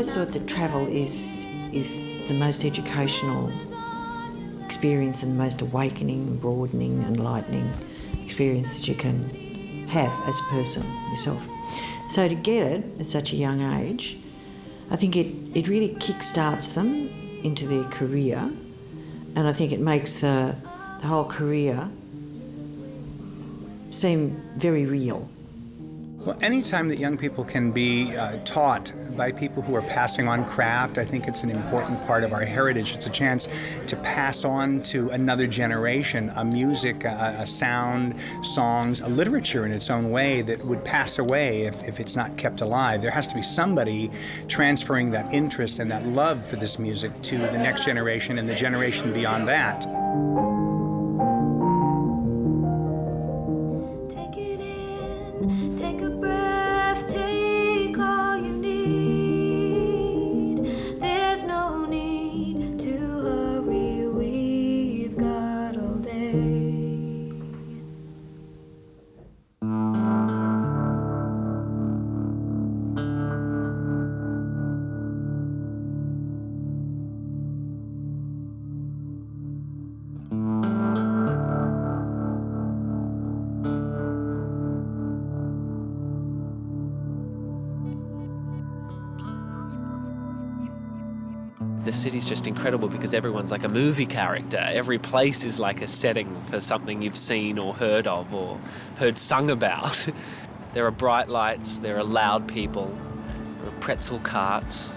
always thought that travel is the most educational experience and most awakening, broadening, enlightening experience that you can have as a person yourself. So to get it at such a young age, I think it really kickstarts them into their career, and I think it makes the whole career seem very real. Well, anytime that young people can be taught by people who are passing on craft, I think it's an important part of our heritage. It's a chance to pass on to another generation a music, a sound, songs, a literature in its own way that would pass away if it's not kept alive. There has to be somebody transferring that interest and that love for this music to the next generation and the generation beyond that. Take a breath, take all you need. There's no need to hurry, we've got all day. The city's just incredible because everyone's like a movie character. Every place is like a setting for something you've seen or heard of or heard sung about. There are bright lights, there are loud people, there are pretzel carts,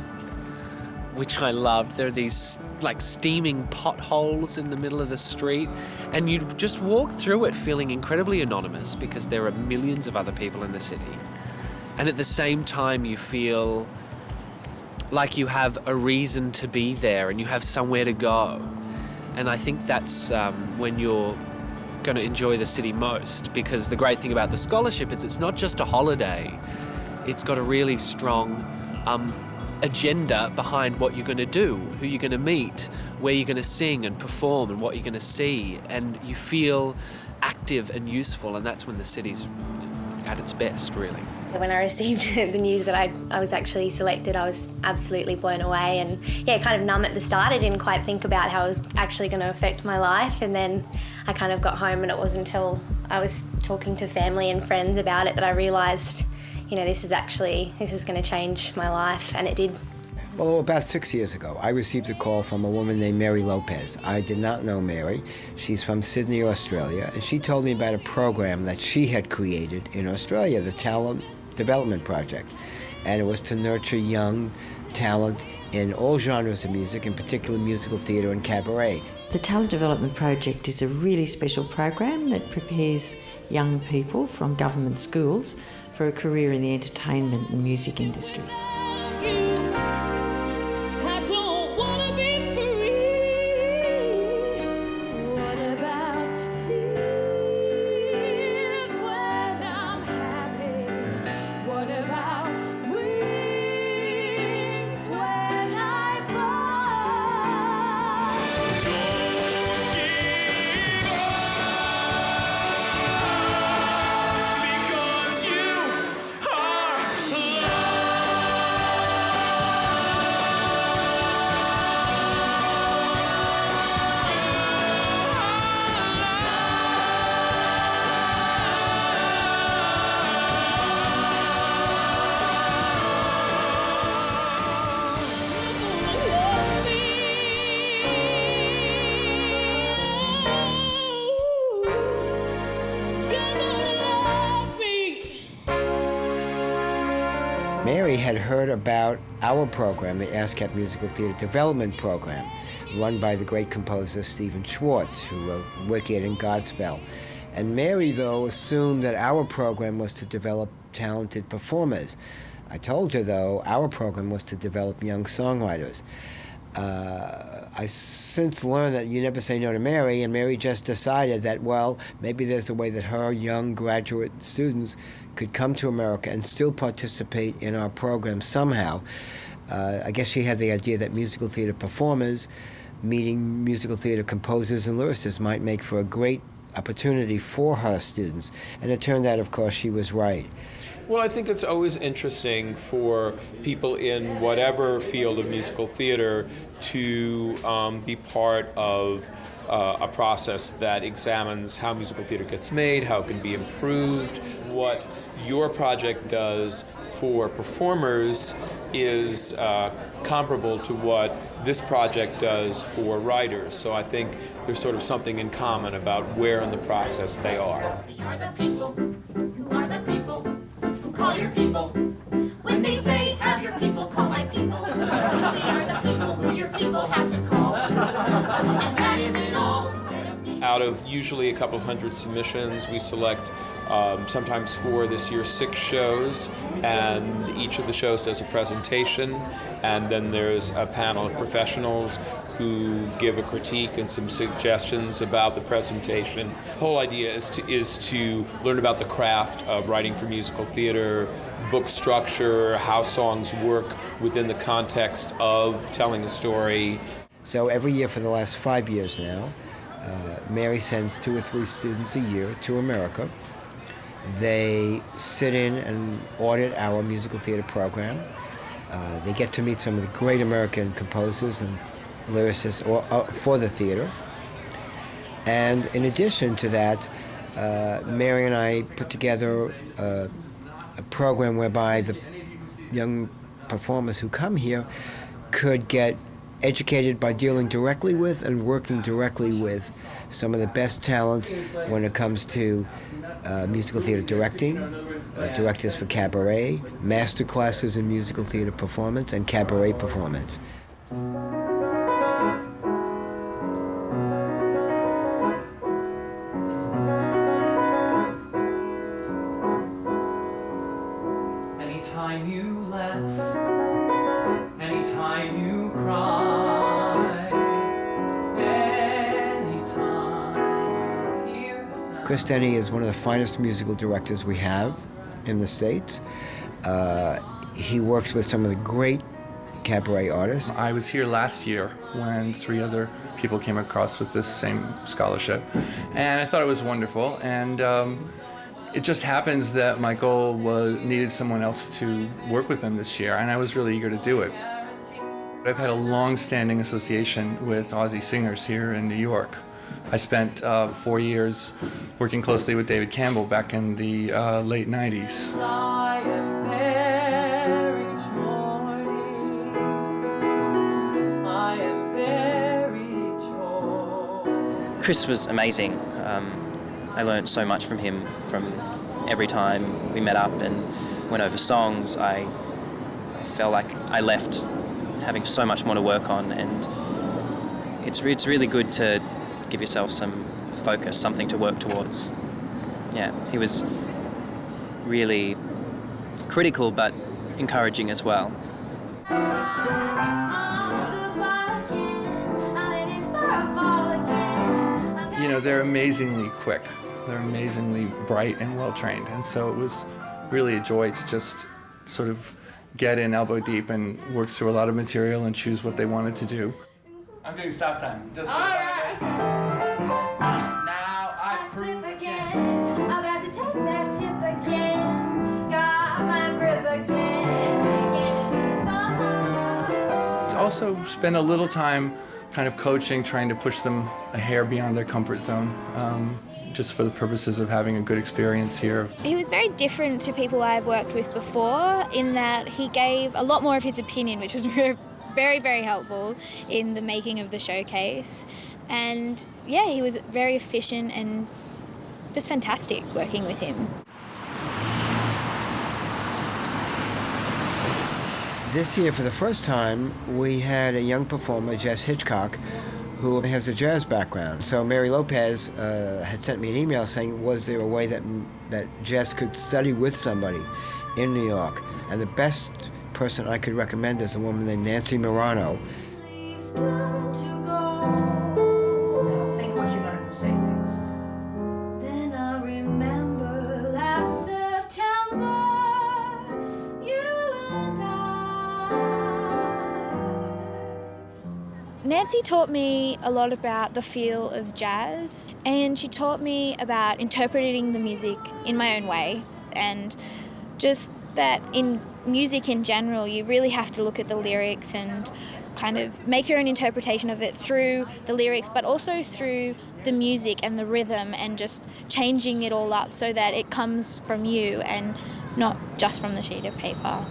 which I loved. There are these like steaming potholes in the middle of the street, and you just walk through it feeling incredibly anonymous because there are millions of other people in the city. And at the same time you feel like you have a reason to be there and you have somewhere to go. And I think that's when you're going to enjoy the city most, because the great thing about the scholarship is it's not just a holiday. It's got a really strong agenda behind what you're going to do, who you're going to meet, where you're going to sing and perform and what you're going to see. And you feel active and useful, and that's when the city's at its best, really. When I received the news that I was actually selected, I was absolutely blown away, and yeah, kind of numb at the start. I didn't quite think about how it was actually going to affect my life, and then I kind of got home, and it wasn't until I was talking to family and friends about it that I realised, you know, this is going to change my life, and it did. Well, about 6 years ago, I received a call from a woman named Mary Lopez. I did not know Mary. She's from Sydney, Australia, and she told me about a program that she had created in Australia, the Talent Development Project. And it was to nurture young talent in all genres of music, in particular musical theatre and cabaret. The Talent Development Project is a really special program that prepares young people from government schools for a career in the entertainment and music industry. Mary had heard about our program, the ASCAP Musical Theatre Development Program, run by the great composer Stephen Schwartz, who wrote Wicked and Godspell. And Mary, though, assumed that our program was to develop talented performers. I told her, though, our program was to develop young songwriters. I since learned that you never say no to Mary, and Mary just decided that, well, maybe there's a way that her young graduate students could come to America and still participate in our program somehow. I guess she had the idea that musical theater performers meeting musical theater composers and lyricists might make for a great opportunity for her students. And it turned out, of course, she was right. Well, I think it's always interesting for people in whatever field of musical theater to be part of a process that examines how musical theater gets made, how it can be improved. What your project does for performers is comparable to what this project does for writers. So I think there's sort of something in common about where in the process they are. We are the people who are the people who call your people. When they say, have your people call my people, we are the people who your people have to call. And that isn't all. Out of usually a couple hundred submissions, we select sometimes 4, this year 6 shows, and each of the shows does a presentation, and then there's a panel of professionals who give a critique and some suggestions about the presentation. The whole idea is to learn about the craft of writing for musical theater, book structure, how songs work within the context of telling a story. So every year for the last 5 years now, Mary sends 2 or 3 students a year to America. They sit in and audit our musical theater program. They get to meet some of the great American composers and lyricists for the theater. And in addition to that, Mary and I put together a program whereby the young performers who come here could get educated by dealing directly with and working directly with some of the best talent when it comes to musical theater directing, directors for cabaret, master classes in musical theater performance, and cabaret performance. Anytime you laugh, anytime you cry, anytime you hear a sound. Chris Denny is one of the finest musical directors we have in the States. He works with some of the great cabaret artists. I was here last year when 3 other people came across with this same scholarship, and I thought it was wonderful. And it just happens that Michael needed someone else to work with him this year, and I was really eager to do it. I've had a long-standing association with Aussie singers here in New York. I spent 4 years working closely with David Campbell back in the late 90s. I am there each morning. I am there each morning. Chris was amazing. I learned so much from him from every time we met up and went over songs. I felt like I left having so much more to work on, and it's really good to give yourself some focus, something to work towards. Yeah, he was really critical but encouraging as well. You know, they're amazingly quick. They're amazingly bright and well-trained, and so it was really a joy to just sort of get in elbow deep and work through a lot of material and choose what they wanted to do. I'm doing stop time. Just All right. Now I Slip again. I'm about to take that tip again. Got my grip again. Taking it somehow. to also spend a little time kind of coaching, trying to push them a hair beyond their comfort zone, just for the purposes of having a good experience here. He was very different to people I've worked with before in that he gave a lot more of his opinion, which was very, very helpful in the making of the showcase. And yeah, he was very efficient and just fantastic working with him. This year, for the first time, we had a young performer, Jess Hitchcock, who has a jazz background. So Mary Lopez had sent me an email saying, was there a way that Jess could study with somebody in New York? And the best person I could recommend is a woman named Nancy Morano. Please turn to go. Now think what you're going to say next. Then I remember last September, you and I. Nancy taught me a lot about the feel of jazz, and she taught me about interpreting the music in my own way. And just that in music in general, you really have to look at the lyrics and kind of make your own interpretation of it through the lyrics, but also through the music and the rhythm, and just changing it all up so that it comes from you and not just from the sheet of paper.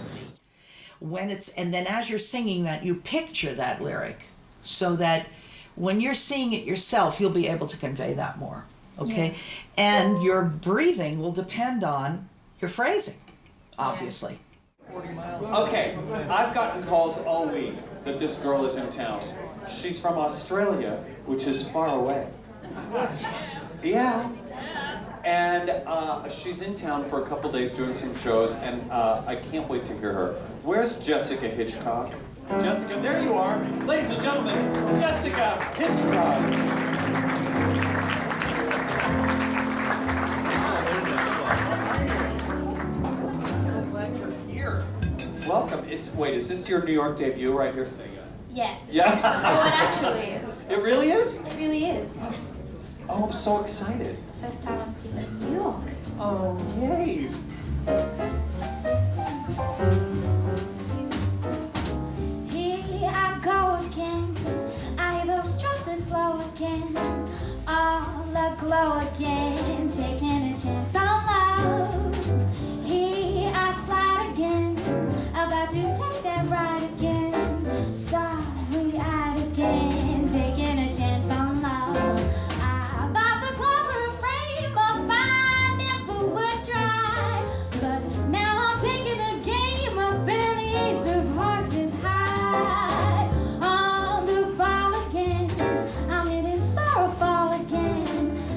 And then as you're singing that, you picture that lyric so that when you're seeing it yourself, you'll be able to convey that more, okay? Yeah. And your breathing will depend on your phrasing, obviously. Okay, I've gotten calls all week that this girl is in town. She's from Australia, which is far away. Yeah. And she's in town for a couple days doing some shows, and I can't wait to hear her. Where's Jessica Hitchcock? Jessica, there you are. Ladies and gentlemen, Jessica Hitchcock. Welcome. Wait, is this your New York debut right here? Yes. Yeah. Oh, it actually is. It really is? It really is. Oh, I'm so excited. First time I'm seeing it in New York. Oh, yay. Here I go again. I hear those trumpets blow again. All aglow again. Taking a chance on love. Here I slide again. About to take that ride again. Starry-eyed again. Taking a chance on love. I thought the clover frame of I never would try. But now I'm taking a game up and the ace of hearts is high. On the ball again. I'm heading for a fall again.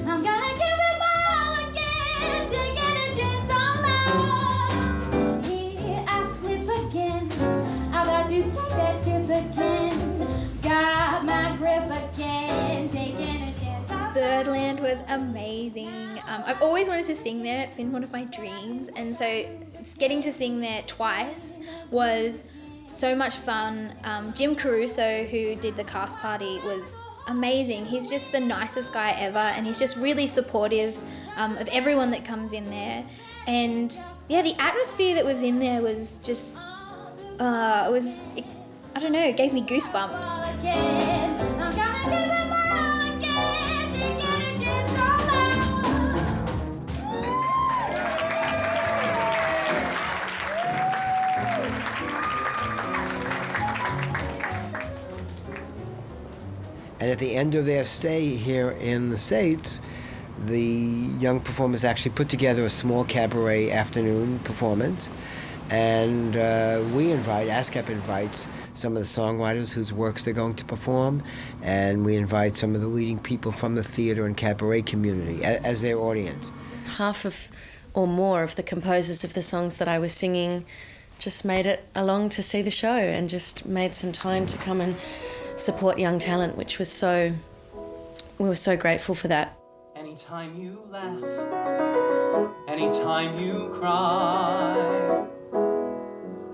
I'm gonna give it my all again. Taking a chance on love. Here I slip again. I'm about to take that tip again. Got my grip again. Taking a chance on Birdland was amazing. I've always wanted to sing there. It's been one of my dreams, and so getting to sing there twice was so much fun. Jim Caruso, who did the cast party, was amazing. He's just the nicest guy ever, and he's just really supportive of everyone that comes in there. And yeah, the atmosphere that was in there was just, I don't know, it gave me goosebumps. again. I'm gonna give it my all again. Taking a chance on And at the end of their stay here in the States, the young performers actually put together a small cabaret afternoon performance. And ASCAP invites some of the songwriters whose works they're going to perform, and we invite some of the leading people from the theater and cabaret community as their audience. Half of or more of the composers of the songs that I was singing just made it along to see the show and just made some time to come and support young talent, which was we were so grateful for that. Anytime you laugh, anytime you cry,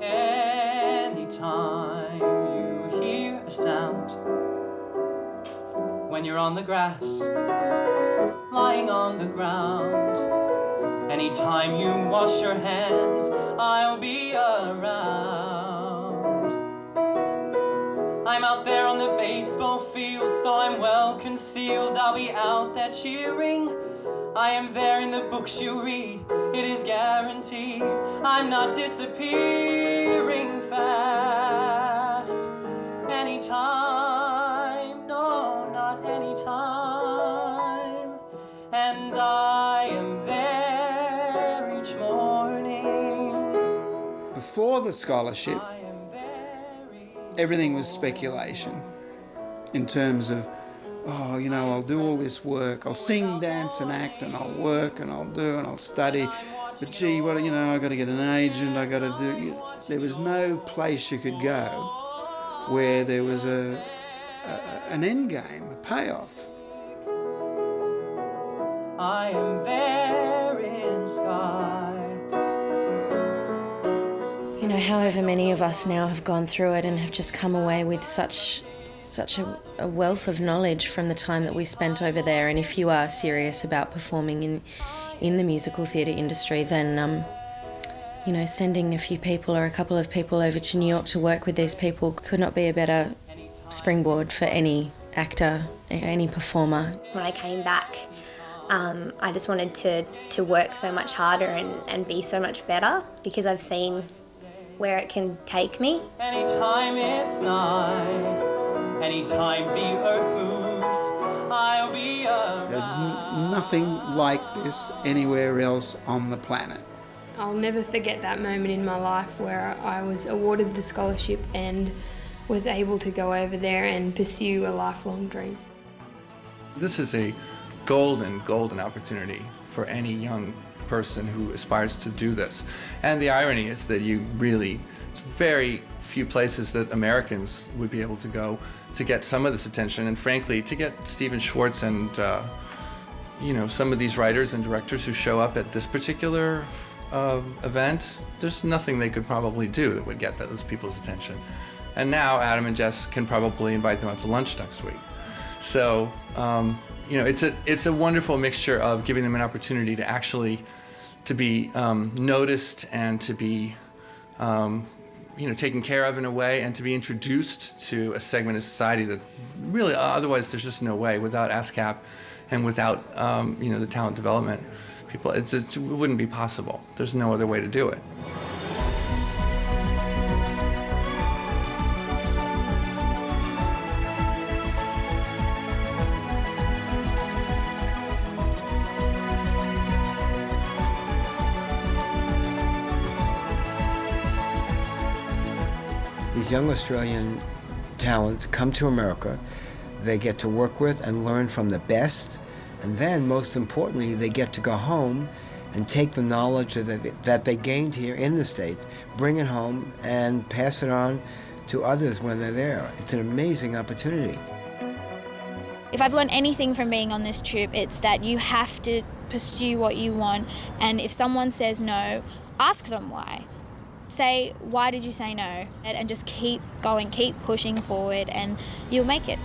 anytime you hear a sound, when you're on the grass, lying on the ground, anytime you wash your hands, I'll be around. I'm out there on the baseball fields, though I'm well concealed, I'll be out there cheering. I am there in the books you read, it is guaranteed. I'm not disappearing fast. Anytime, no, not anytime. And I am there each morning. Before the scholarship, everything was speculation in terms of, oh, you know, I'll do all this work, I'll sing, dance and act, and I'll work and I'll do and I'll study, but gee, what, you know, I got to get an agent, I got to do. There was no place you could go where there was an end game, a payoff. I am there in sky. You know, however many of us now have gone through it and have just come away with such a wealth of knowledge from the time that we spent over there. And if you are serious about performing in the musical theatre industry, then you know, sending a few people or a couple of people over to New York to work with these people could not be a better springboard for any actor, any performer. When I came back, I just wanted to work so much harder and be so much better, because I've seen where it can take me. Anytime it's night, anytime the earth moves, I'll be around. There's nothing like this anywhere else on the planet. I'll never forget that moment in my life where I was awarded the scholarship and was able to go over there and pursue a lifelong dream. This is a golden opportunity for any young person who aspires to do this. And the irony is that very few places that Americans would be able to go to get some of this attention, and frankly, to get Stephen Schwartz and some of these writers and directors who show up at this particular event, there's nothing they could probably do that would get those people's attention. And now Adam and Jess can probably invite them out to lunch next week. So, it's a wonderful mixture of giving them an opportunity to actually to be noticed and to be taken care of in a way, and to be introduced to a segment of society that really otherwise there's just no way without ASCAP and without the talent development people. It wouldn't be possible. There's no other way to do it. These young Australian talents come to America. They get to work with and learn from the best, and then, most importantly, they get to go home and take the knowledge that they gained here in the States, bring it home, and pass it on to others when they're there. It's an amazing opportunity. If I've learned anything from being on this trip, it's that you have to pursue what you want, and if someone says no, ask them why. Say, why did you say no? And just keep going, keep pushing forward, and you'll make it.